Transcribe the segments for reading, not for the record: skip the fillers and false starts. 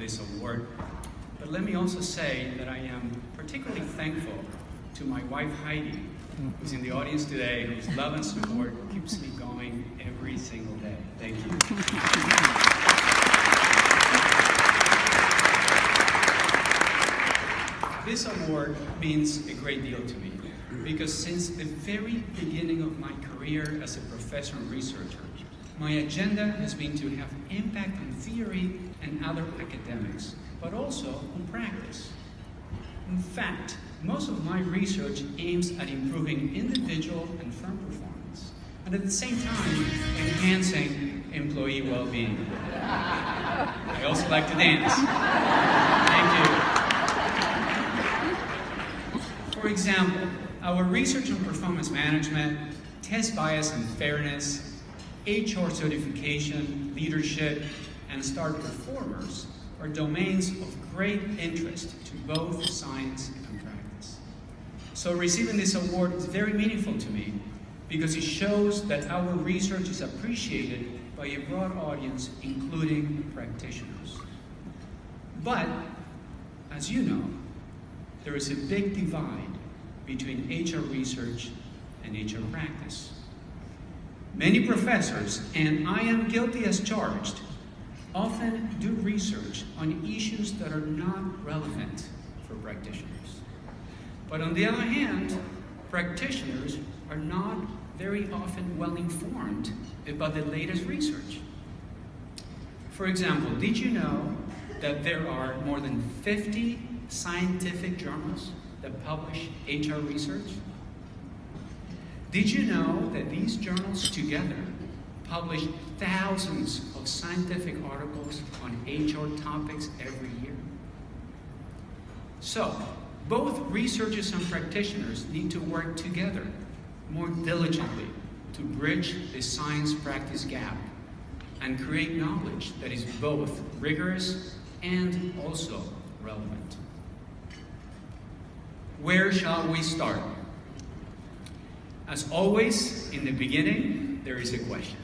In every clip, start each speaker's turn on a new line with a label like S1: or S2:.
S1: this award. But let me also say that I am particularly thankful to my wife Heidi, who's in the audience today, whose love and support keeps me going every single day. Thank you. This award means a great deal to me, because since the very beginning of my career as a professor and researcher, my agenda has been to have impact on theory and other academics, but also on practice. In fact, most of my research aims at improving individual and firm performance, and at the same time, enhancing employee well-being. I also like to dance. Thank you. For example, our research on performance management, test bias and fairness, HR certification, leadership, and star performers are domains of great interest to both science and practice. So receiving this award is very meaningful to me because it shows that our research is appreciated by a broad audience, including practitioners. But, as you know, there is a big divide between HR research and HR practice. Many professors, and I am guilty as charged, often do research on issues that are not relevant for practitioners. But on the other hand, practitioners are not very often well informed about the latest research. For example, did you know that there are more than 50 scientific journals that publish HR research? Did you know that these journals together publish thousands of scientific articles on HR topics every year? So, both researchers and practitioners need to work together more diligently to bridge the science-practice gap and create knowledge that is both rigorous and also relevant. Where shall we start? As always, in the beginning, there is a question.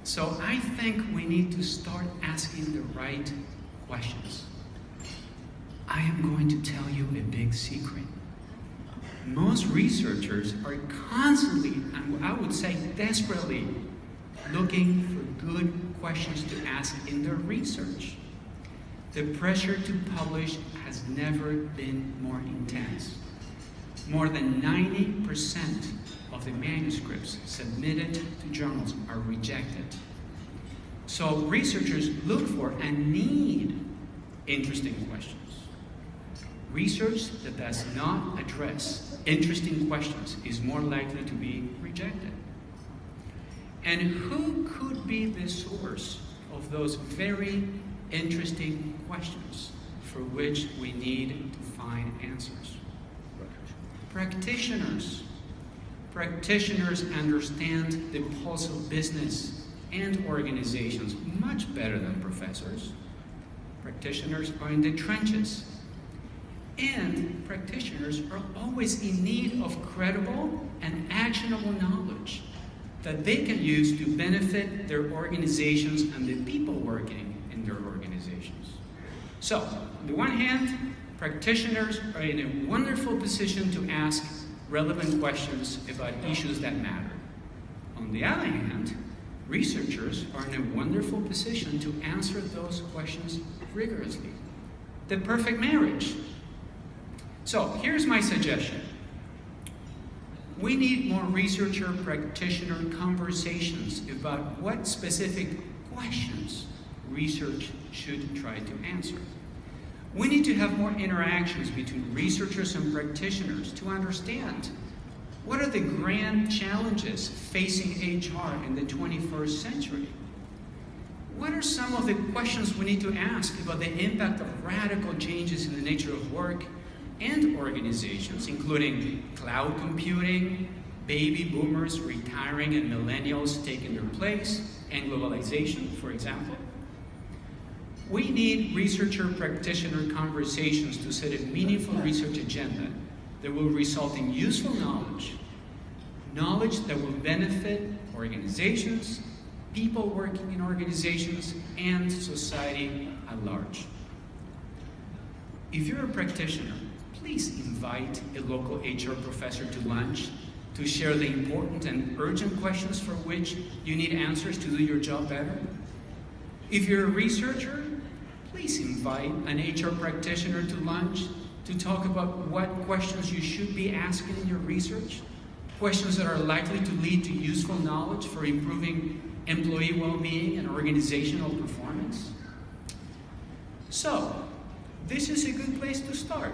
S1: So I think we need to start asking the right questions. I am going to tell you a big secret. Most researchers are constantly, and I would say desperately, looking for good questions to ask in their research. The pressure to publish has never been more intense. More than 90% of the manuscripts submitted to journals are rejected. So researchers look for and need interesting questions. Research that does not address interesting questions is more likely to be rejected. And who could be the source of those very interesting questions for which we need to find answers? Practitioners. Practitioners understand the pulse of business and organizations much better than professors. Practitioners are in the trenches. And practitioners are always in need of credible and actionable knowledge that they can use to benefit their organizations and the people working in their organizations. So, on the one hand, practitioners are in a wonderful position to ask relevant questions about issues that matter. On the other hand, researchers are in a wonderful position to answer those questions rigorously. The perfect marriage. So, here's my suggestion. We need more researcher-practitioner conversations about what specific questions research should try to answer. We need to have more interactions between researchers and practitioners to understand what are the grand challenges facing HR in the 21st century. What are some of the questions we need to ask about the impact of radical changes in the nature of work and organizations, including cloud computing, baby boomers retiring and millennials taking their place, and globalization, for example? We need researcher-practitioner conversations to set a meaningful research agenda that will result in useful knowledge, knowledge that will benefit organizations, people working in organizations, and society at large. If you're a practitioner, please invite a local HR professor to lunch to share the important and urgent questions for which you need answers to do your job better. If you're a researcher, please invite an HR practitioner to lunch to talk about what questions you should be asking in your research, questions that are likely to lead to useful knowledge for improving employee well-being and organizational performance. So, this is a good place to start.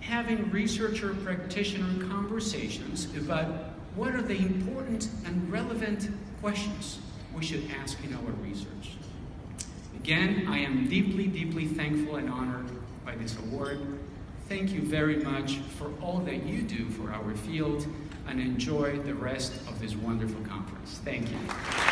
S1: Having researcher-practitioner conversations about what are the important and relevant questions we should ask in our research. Again, I am deeply, deeply thankful and honored by this award. Thank you very much for all that you do for our field, and enjoy the rest of this wonderful conference. Thank you.